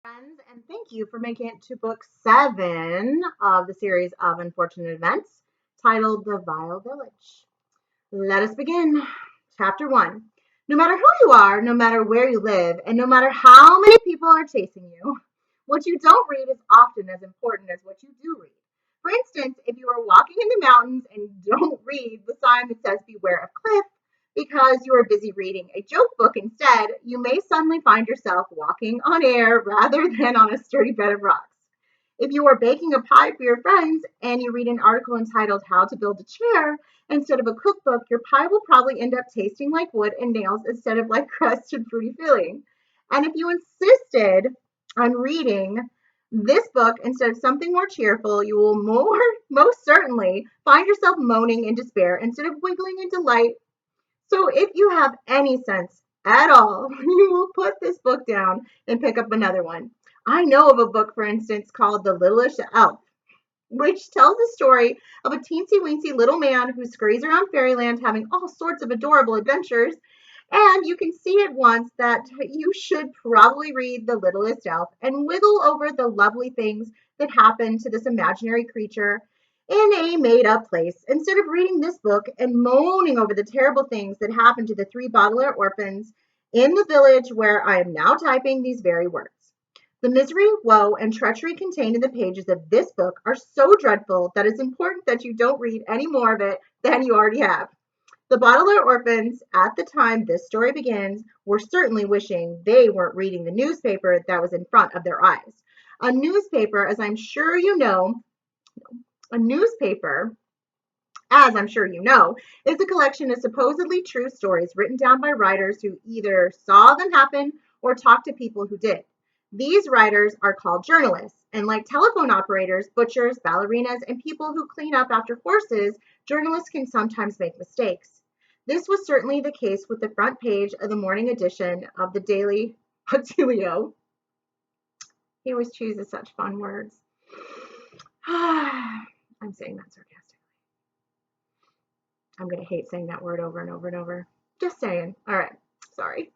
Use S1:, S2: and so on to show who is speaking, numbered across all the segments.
S1: friends, and thank you for making it to book 7 of the series of unfortunate events titled The Vile Village. Let us begin. Chapter 1. No matter who you are, no matter where you live, and no matter how many people are chasing you, what you don't read is often as important as what you do read. For instance, if you are walking in the mountains and don't read the sign that says beware of cliff because you are busy reading a joke book instead, you may suddenly find yourself walking on air rather than on a sturdy bed of rocks. If you are baking a pie for your friends and you read an article entitled How to Build a Chair instead of a cookbook, your pie will probably end up tasting like wood and nails instead of like crust and fruity filling. And if you insisted on reading this book instead of something more cheerful, you will most certainly find yourself moaning in despair instead of wiggling in delight. So if you have any sense at all, you will put this book down and pick up another one. I know of a book, for instance, called The Littlest Elf, which tells the story of a teensy weensy little man who scurries around fairyland having all sorts of adorable adventures. And you can see at once that you should probably read The Littlest Elf and wiggle over the lovely things that happen to this imaginary creature in a made up place instead of reading this book and moaning over the terrible things that happen to the 3 Baudelaire orphans in the village where I am now typing these very words. The misery, woe, and treachery contained in the pages of this book are so dreadful that it's important that you don't read any more of it than you already have. The Baudelaire orphans, at the time this story begins, were certainly wishing they weren't reading the newspaper that was in front of their eyes. A newspaper, as I'm sure you know, a newspaper, as I'm sure you know, is a collection of supposedly true stories written down by writers who either saw them happen or talked to people who did. These writers are called journalists, and like telephone operators, butchers, ballerinas, and people who clean up after horses, journalists can sometimes make mistakes. This was certainly the case with the front page of the morning edition of the Daily Patilio. He always chooses such fun words. I'm saying that sarcastically. I'm going to hate saying that word over and over and over. Just saying. All right. Sorry.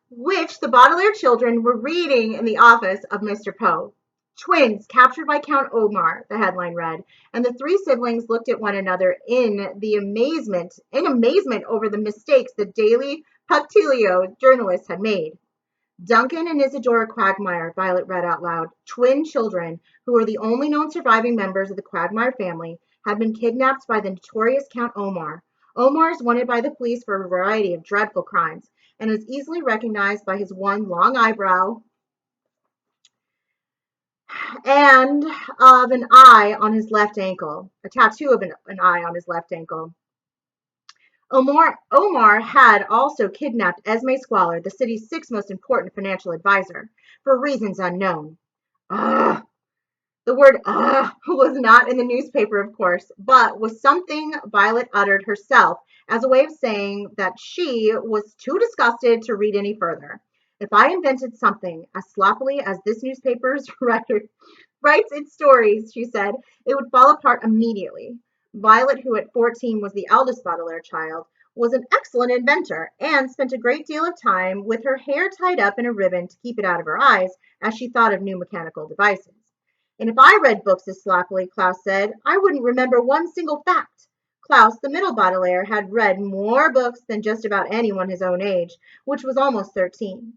S1: Which the Baudelaire children were reading in the office of Mr. Poe. Twins captured by Count Omar, the headline read, and the 3 siblings looked at one another in amazement over the mistakes the Daily Punctilio journalists had made. Duncan and Isadora Quagmire, Violet read out loud, twin children who were the only known surviving members of the Quagmire family, had been kidnapped by the notorious Count Omar. Omar is wanted by the police for a variety of dreadful crimes and is easily recognized by his one long eyebrow and of an eye on his left ankle, a tattoo of an eye on his left ankle. Omar had also kidnapped Esme Squalor, the city's 6th most important financial advisor, for reasons unknown. Ugh. The word ugh was not in the newspaper, of course, but was something Violet uttered herself as a way of saying that she was too disgusted to read any further. If I invented something as sloppily as this newspaper's writer writes its stories, she said, it would fall apart immediately. Violet, who at 14 was the eldest Baudelaire child, was an excellent inventor and spent a great deal of time with her hair tied up in a ribbon to keep it out of her eyes as she thought of new mechanical devices. And if I read books as sloppily, Klaus said, I wouldn't remember one single fact. Klaus, the middle Baudelaire, had read more books than just about anyone his own age, which was almost 13.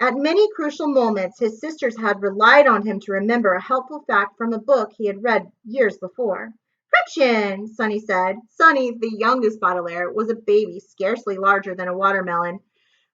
S1: At many crucial moments, his sisters had relied on him to remember a helpful fact from a book he had read years before. Gretchen, Sonny said. Sonny, the youngest Baudelaire, was a baby scarcely larger than a watermelon.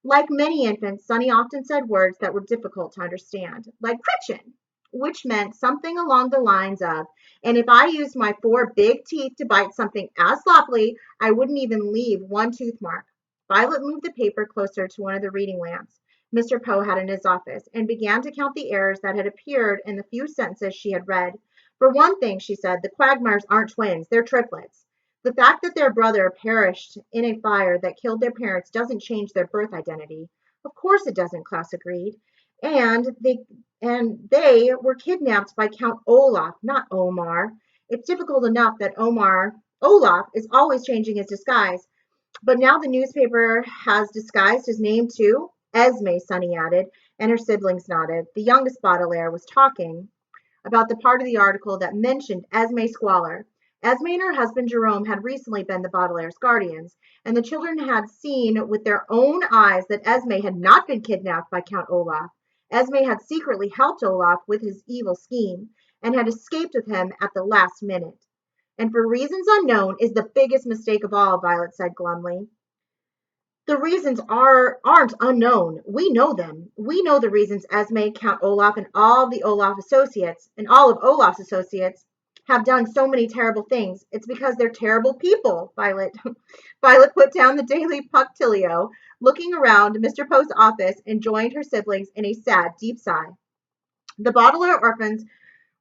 S1: Like many infants, Sonny often said words that were difficult to understand, like Gretchen, which meant something along the lines of, and if I used my 4 big teeth to bite something as sloppily, I wouldn't even leave one tooth mark. Violet moved the paper closer to one of the reading lamps Mr. Poe had in his office and began to count the errors that had appeared in the few sentences she had read. For one thing, she said, the Quagmires aren't twins, they're triplets. The fact that their brother perished in a fire that killed their parents doesn't change their birth identity. Of course it doesn't, Klaus agreed. And they were kidnapped by Count Olaf, not Omar. It's difficult enough that Olaf is always changing his disguise. But now the newspaper has disguised his name too. Esme, Sonny added, and her siblings nodded. The youngest Baudelaire was talking about the part of the article that mentioned Esme Squalor. Esme and her husband Jerome had recently been the Baudelaire's guardians, and the children had seen with their own eyes that Esme had not been kidnapped by Count Olaf. Esme had secretly helped Olaf with his evil scheme and had escaped with him at the last minute. And for reasons unknown is the biggest mistake of all, Violet said glumly. The reasons aren't unknown. We know them. We know the reasons Esme, Count Olaf, and all of Olaf's associates have done so many terrible things. It's because they're terrible people, Violet. Violet put down the Daily Punctilio, looking around Mr. Poe's office, and joined her siblings in a sad, deep sigh. The Baudelaire orphans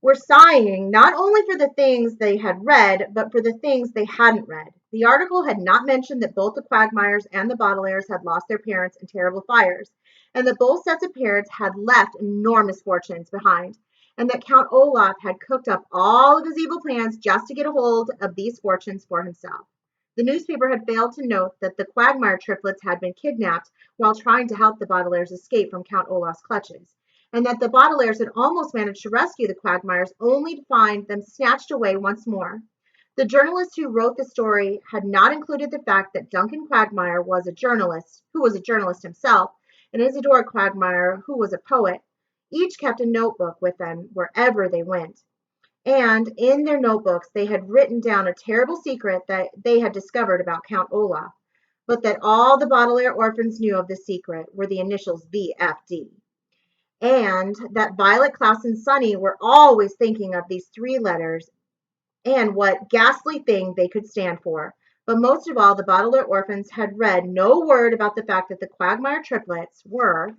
S1: were sighing not only for the things they had read, but for the things they hadn't read. The article had not mentioned that both the Quagmires and the Baudelaires had lost their parents in terrible fires, and that both sets of parents had left enormous fortunes behind, and that Count Olaf had cooked up all of his evil plans just to get a hold of these fortunes for himself. The newspaper had failed to note that the Quagmire triplets had been kidnapped while trying to help the Baudelaires escape from Count Olaf's clutches, and that the Baudelaires had almost managed to rescue the Quagmires only to find them snatched away once more. The journalist who wrote the story had not included the fact that Duncan Quagmire was a journalist, who was a journalist himself, and Isidore Quagmire, who was a poet. Each kept a notebook with them wherever they went. And in their notebooks, they had written down a terrible secret that they had discovered about Count Olaf, but that all the Baudelaire orphans knew of the secret were the initials VFD, and that Violet, Klaus, and Sunny were always thinking of these three letters and what ghastly thing they could stand for. But most of all, the Baudelaire orphans had read no word about the fact that the Quagmire triplets were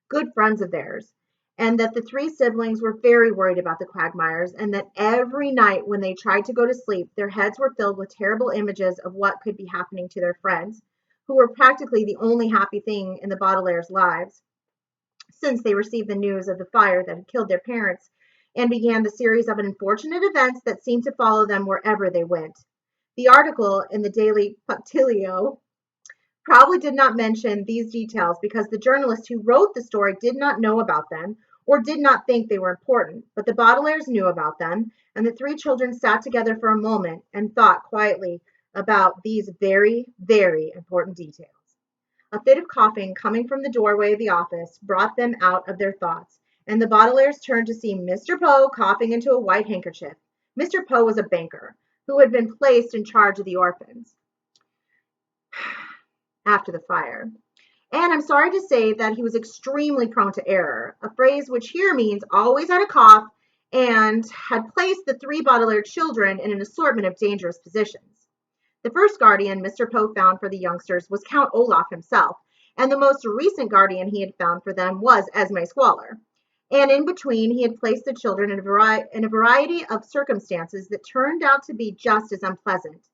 S1: good friends of theirs, and that the three siblings were very worried about the Quagmires, and that every night when they tried to go to sleep, their heads were filled with terrible images of what could be happening to their friends, who were practically the only happy thing in the Baudelaire's lives since they received the news of the fire that had killed their parents and began the series of unfortunate events that seemed to follow them wherever they went. The article in the Daily Punctilio probably did not mention these details because the journalist who wrote the story did not know about them or did not think they were important, but the Baudelaires knew about them, and the three children sat together for a moment and thought quietly about these very, very important details. A fit of coughing coming from the doorway of the office brought them out of their thoughts, and the Baudelaires turned to see Mr. Poe coughing into a white handkerchief. Mr. Poe was a banker who had been placed in charge of the orphans after the fire. And I'm sorry to say that he was extremely prone to error, a phrase which here means always had a cough and had placed the three Baudelaire children in an assortment of dangerous positions. The first guardian Mr. Poe found for the youngsters was Count Olaf himself, and the most recent guardian he had found for them was Esme Squalor. And in between, he had placed the children in a variety of circumstances that turned out to be just as unpleasant.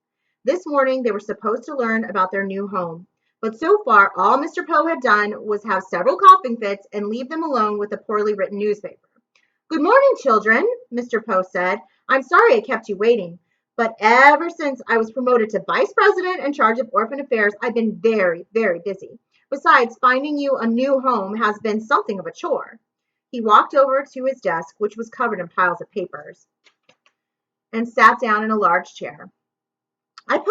S1: This morning, they were supposed to learn about their new home, but so far, all Mr. Poe had done was have several coughing fits and leave them alone with a poorly written newspaper. "Good morning, children," Mr. Poe said. "I'm sorry I kept you waiting. But ever since I was promoted to vice president in charge of orphan affairs, I've been very, very busy. Besides, finding you a new home has been something of a chore." He walked over to his desk, which was covered in piles of papers, and sat down in a large chair. I've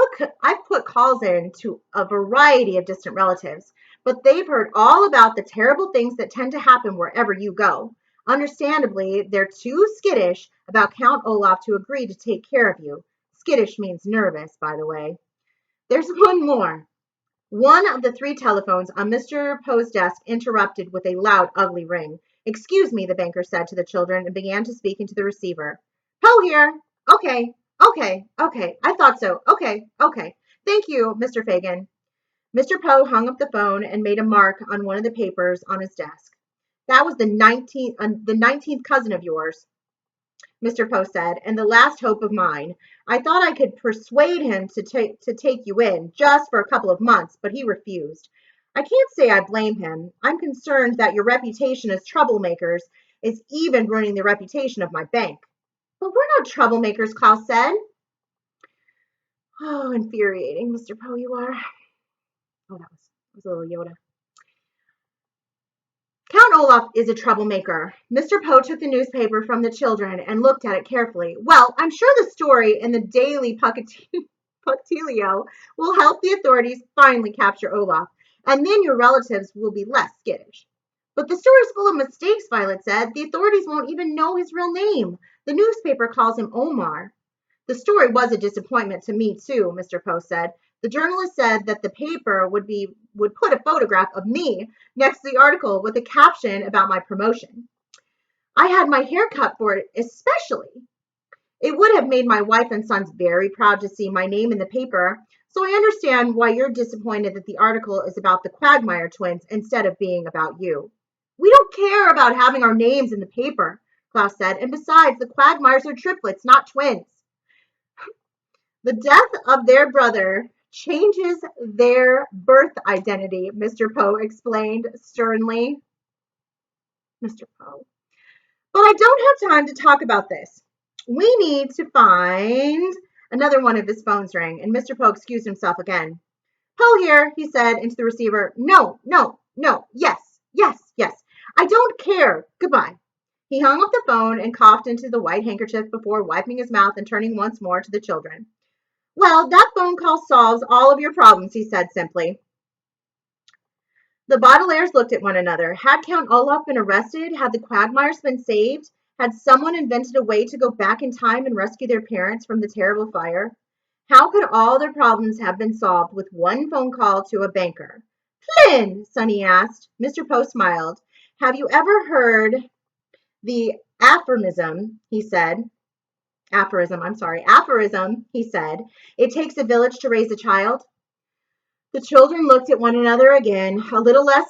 S1: put calls in to a variety of distant relatives, but they've heard all about the terrible things that tend to happen wherever you go. Understandably, they're too skittish about Count Olaf to agree to take care of you. Skittish means nervous, by the way. There's one more. One of the three telephones on Mr. Poe's desk interrupted with a loud, ugly ring. "Excuse me," the banker said to the children and began to speak into the receiver. "Poe here. Okay, okay. I thought so. Okay. Thank you, Mr. Fagin." Mr. Poe hung up the phone and made a mark on one of the papers on his desk. "That was the 19th cousin of yours," Mr. Poe said, "and the last hope of mine. I thought I could persuade him to take you in, just for a couple of months, but he refused. I can't say I blame him. I'm concerned that your reputation as troublemakers is even ruining the reputation of my bank." "But we're not troublemakers," Klaus said. "Oh, infuriating, Mr. Poe, you are." Oh, that was a little Yoda. Count Olaf is a troublemaker. Mr. Poe took the newspaper from the children and looked at it carefully. Well, I'm sure the story in the Daily Punctilio will help the authorities finally capture Olaf, and then your relatives will be less skittish. But the story's full of mistakes, Violet said. The authorities won't even know his real name. The newspaper calls him Omar. The story was a disappointment to me, too, Mr. Poe said. The journalist said that the paper would put a photograph of me next to the article with a caption about my promotion. I had my hair cut for it especially. It would have made my wife and sons very proud to see my name in the paper, so I understand why you're disappointed that the article is about the Quagmire twins instead of being about you. We don't care about having our names in the paper, Klaus said, and besides, the Quagmires are triplets, not twins. The death of their brother changes their birth identity, Mr. Poe explained sternly. Mr. Poe. But I don't have time to talk about this. We need to find another one of his phones rang, and Mr. Poe excused himself again. Poe here, he said into the receiver. No, no, no, yes, yes, yes. I don't care. Goodbye. He hung up the phone and coughed into the white handkerchief before wiping his mouth and turning once more to the children. Well, that phone call solves all of your problems, he said simply. The Baudelaires looked at one another. Had Count Olaf been arrested? Had the Quagmires been saved? Had someone invented a way to go back in time and rescue their parents from the terrible fire? How could all their problems have been solved with one phone call to a banker? Flynn, Sonny asked. Mr. Poe smiled. Have you ever heard the aphorism, he said. Aphorism, he said. It takes a village to raise a child. The children looked at one another again, a little less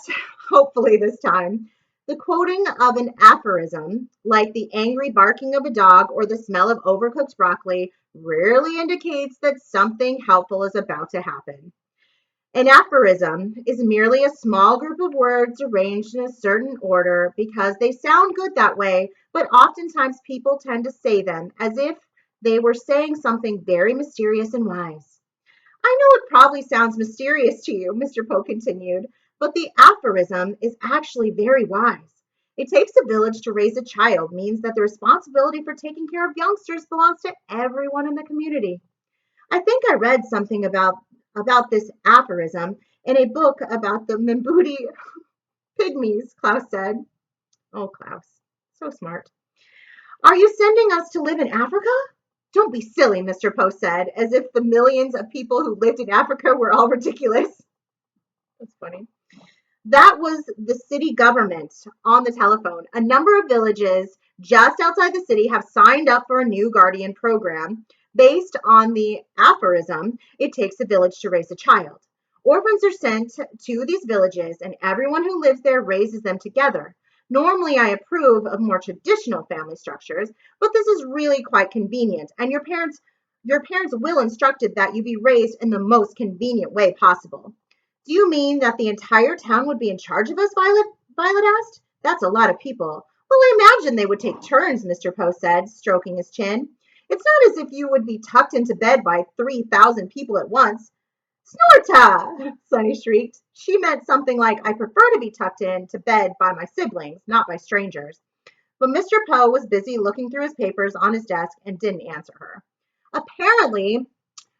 S1: hopefully this time. The quoting of an aphorism, like the angry barking of a dog or the smell of overcooked broccoli, rarely indicates that something helpful is about to happen. An aphorism is merely a small group of words arranged in a certain order because they sound good that way, but oftentimes people tend to say them as if they were saying something very mysterious and wise. I know it probably sounds mysterious to you, Mr. Poe continued, but the aphorism is actually very wise. It takes a village to raise a child means that the responsibility for taking care of youngsters belongs to everyone in the community. I think I read something about this aphorism in a book about the Mbuti pygmies, Klaus said. Oh, Klaus, so smart. Are you sending us to live in Africa? Don't be silly, Mr. Poe said, as if the millions of people who lived in Africa were all ridiculous. That's funny. That was the city government on the telephone. A number of villages just outside the city have signed up for a new Guardian program based on the aphorism, it takes a village to raise a child. Orphans are sent to these villages, and everyone who lives there raises them together. Normally, I approve of more traditional family structures, but this is really quite convenient, and your parents will instructed that you be raised in the most convenient way possible. Do you mean that the entire town would be in charge of us, Violet asked. That's a lot of people. Well, I imagine they would take turns, Mr. Poe said, stroking his chin. It's not as if you would be tucked into bed by 3,000 people at once. Snorta! Sonny shrieked. She meant something like, I prefer to be tucked into bed by my siblings, not by strangers. But Mr. Poe was busy looking through his papers on his desk and didn't answer her. Apparently,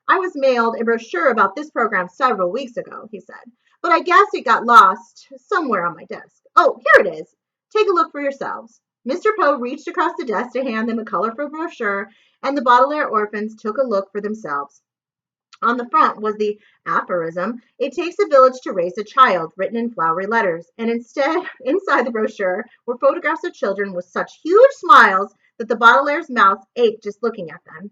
S1: I was mailed a brochure about this program several weeks ago, he said, but I guess it got lost somewhere on my desk. Oh, here it is. Take a look for yourselves. Mr. Poe reached across the desk to hand them a colorful brochure, and the Baudelaire orphans took a look for themselves. On the front was the aphorism, it takes a village to raise a child, written in flowery letters, and inside the brochure were photographs of children with such huge smiles that the Baudelaire's mouth ached just looking at them.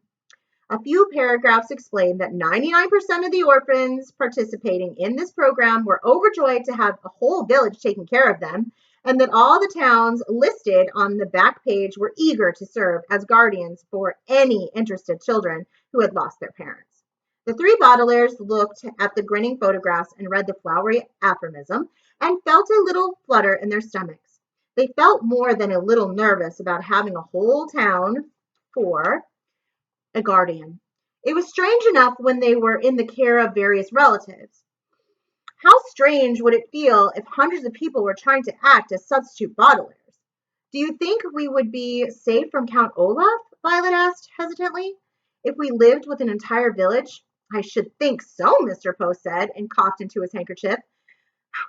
S1: A few paragraphs explained that 99% of the orphans participating in this program were overjoyed to have a whole village taking care of them, and that all the towns listed on the back page were eager to serve as guardians for any interested children who had lost their parents. The three Baudelaires looked at the grinning photographs and read the flowery aphorism and felt a little flutter in their stomachs. They felt more than a little nervous about having a whole town for a guardian. It was strange enough when they were in the care of various relatives. How strange would it feel if hundreds of people were trying to act as substitute bottlers? Do you think we would be safe from Count Olaf? Violet asked hesitantly. If we lived with an entire village? I should think so, Mr. Poe said, and coughed into his handkerchief.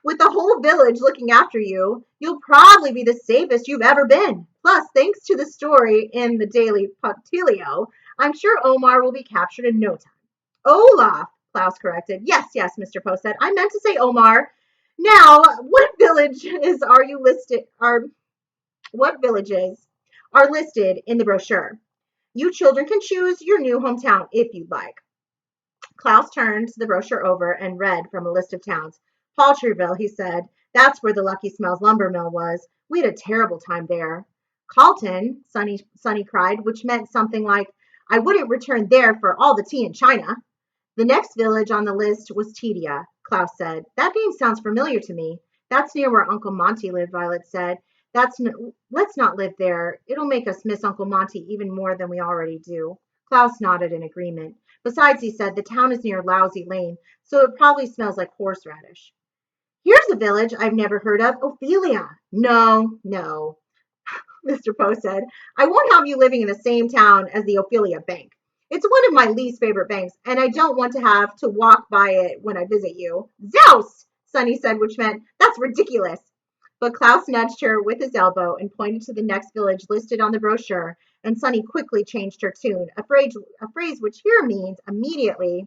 S1: With the whole village looking after you, you'll probably be the safest you've ever been. Plus, thanks to the story in the Daily Punctilio, I'm sure Omar will be captured in no time. Olaf, Klaus corrected. Yes, yes, Mr. Poe said. I meant to say Omar. Now, what villages are listed in the brochure? You children can choose your new hometown if you'd like. Klaus turned the brochure over and read from a list of towns. Paltryville, he said. That's where the Lucky Smells lumber mill was. We had a terrible time there. Calton, Sonny cried, which meant something like, I wouldn't return there for all the tea in China. The next village on the list was Tedia, Klaus said. That name sounds familiar to me. That's near where Uncle Monty lived, Violet said. Let's not live there. It'll make us miss Uncle Monty even more than we already do. Klaus nodded in agreement. Besides, he said, the town is near Lousy Lane, so it probably smells like horseradish. Here's a village I've never heard of, Ophelia. No, no, Mr. Poe said. I won't have you living in the same town as the Ophelia Bank. It's one of my least favorite banks, and I don't want to have to walk by it when I visit you. Zouse, Sonny said, which meant, that's ridiculous. But Klaus nudged her with his elbow and pointed to the next village listed on the brochure, and Sonny quickly changed her tune, a phrase which here means immediately,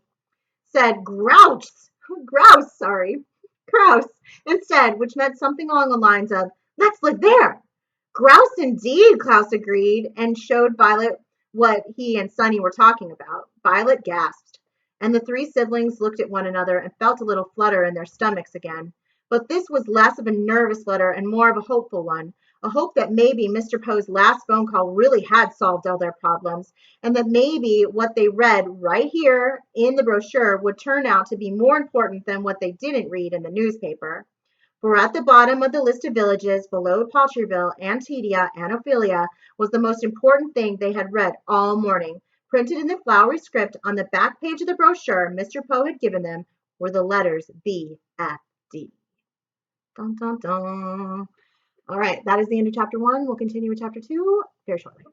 S1: said grouse instead, which meant something along the lines of, let's live there. Grouse indeed, Klaus agreed and showed Violet what he and Sonny were talking about. Violet gasped, and the three siblings looked at one another and felt a little flutter in their stomachs again. But this was less of a nervous flutter and more of a hopeful one, a hope that maybe Mr. Poe's last phone call really had solved all their problems, and that maybe what they read right here in the brochure would turn out to be more important than what they didn't read in the newspaper. For at the bottom of the list of villages, below Paltryville, Tedia, and Ophelia, was the most important thing they had read all morning. Printed in the flowery script on the back page of the brochure Mr. Poe had given them were the letters B, F, D. Dun, dun, dun. All right, that is the end of chapter 1. We'll continue with chapter 2 very shortly.